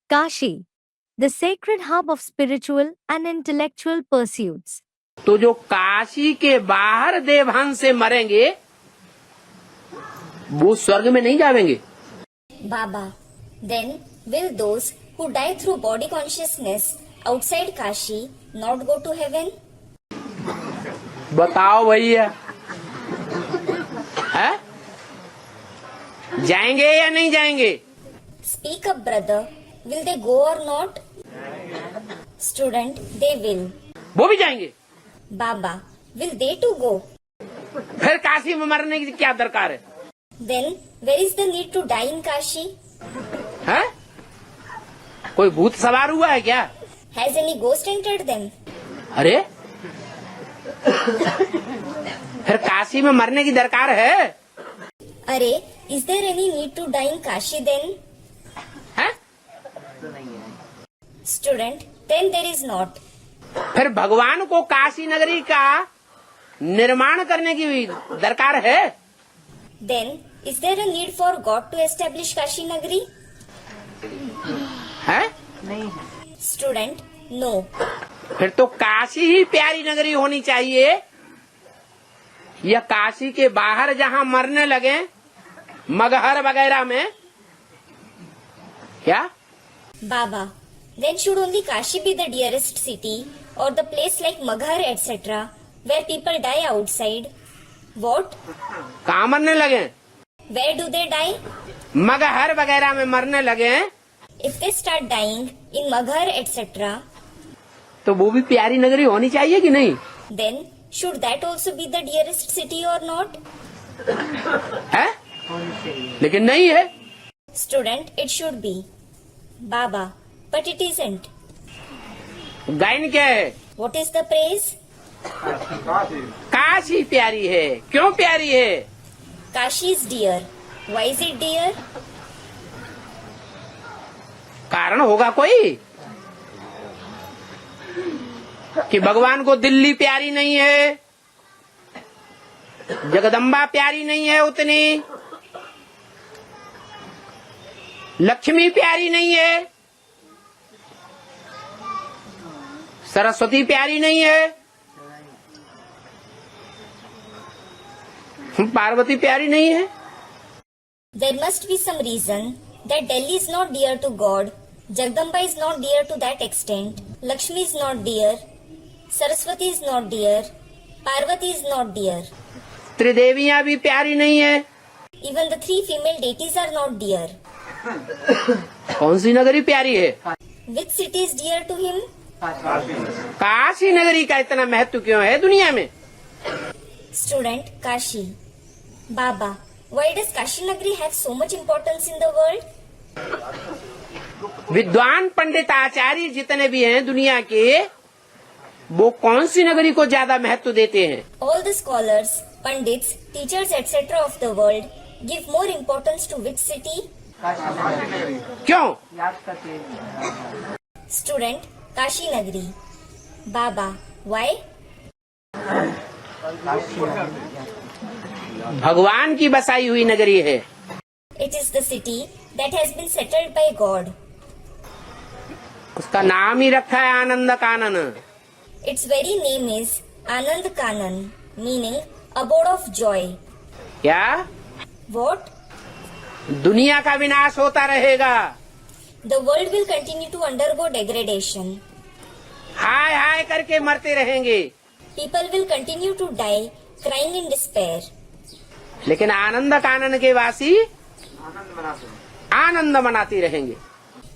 Kashi, the sacred hub of spiritual and intellectual pursuits. तो जो काशी के बाहर देवहंस से मरेंगे वो स्वर्ग में नहीं जाएंगे। Baba, then will those who die through body consciousness outside Kashi not go to heaven? बताओ भैया, है जाएंगे या नहीं जाएंगे? Speak up, brother. Will they go or not? Student, they will. वो भी जाएंगे। Baba, will they too go? फिर काशी में मरने की क्या दरकार है? Then, where is the need to die in Kashi? है कोई भूत सवार हुआ है क्या? Has any ghost entered them? अरे फिर काशी में मरने की दरकार है? अरे, is there any need to die in Kashi then? है Student, then there is not. फिर भगवान को काशी नगरी का निर्माण करने की दरकार है? Then, is there a need for God to establish Kashi Nagari? है Student, no. फिर तो काशी ही प्यारी नगरी होनी चाहिए, या काशी के बाहर जहाँ मरने लगे मगहर वगैरह में क्या? Baba, then should only Kashi be the dearest city or the place like Maghar etc. where people die outside? What? कहाँ मरने लगे? Where do they die? Maghar वगैरह में मरने लगे। If they start dying in Maghar etc. तो वो भी प्यारी नगरी होनी चाहिए कि नहीं? then should that also be the dearest city or not? है लेकिन नहीं है। Student, it should be. Baba, but it isn't. गायन क्या है? What is the praise? Kashi प्यारी है। क्यों प्यारी है? Kashi is dear. Why is it dear? कारण होगा कोई कि भगवान को दिल्ली प्यारी नहीं है, जगदम्बा प्यारी नहीं है, उतनी लक्ष्मी प्यारी नहीं है, सरस्वती प्यारी नहीं है, पार्वती प्यारी नहीं है। There must be some reason that Delhi is not dear to God, Jagdamba is not dear to that extent, Lakshmi is not dear, Saraswati is not dear, Parvati is not dear. त्रिदेवियां भी प्यारी नहीं है। Even the three female deities are not dear. कौन सी नगरी प्यारी है? Which city is dear to him? Kashi नगरी का इतना महत्व क्यों है दुनिया में? Student, Kashi. Baba, why does Kashi Nagari have so much importance in the world? विद्वान पंडित आचार्य जितने भी हैं दुनिया के, वो कौन सी नगरी को ज्यादा महत्व देते हैं? All the scholars, pandits, teachers etc. of the world give more importance to which city? क्यों? Student, Kashi Nagari. Baba, why? भगवान की बसाई हुई नगरी है। It is the city that has been settled by God. उसका नाम ही रखा है आनंद कानन। Its very name is Anand Kanan, meaning abode of joy. क्या? What? दुनिया का विनाश होता रहेगा। The world will continue to undergo degradation. हाय हाय करके मरते रहेंगे, People will continue to die, crying in despair. लेकिन आनंद कानन के वासी आनंद मनाते रहेंगे।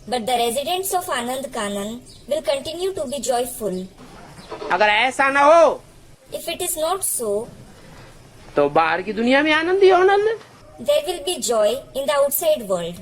But the residents of Anand Kanan will continue to be joyful. अगर ऐसा न हो If it is not so, तो बाहर की दुनिया में आनंद ही आनंद। there will be joy in the outside world.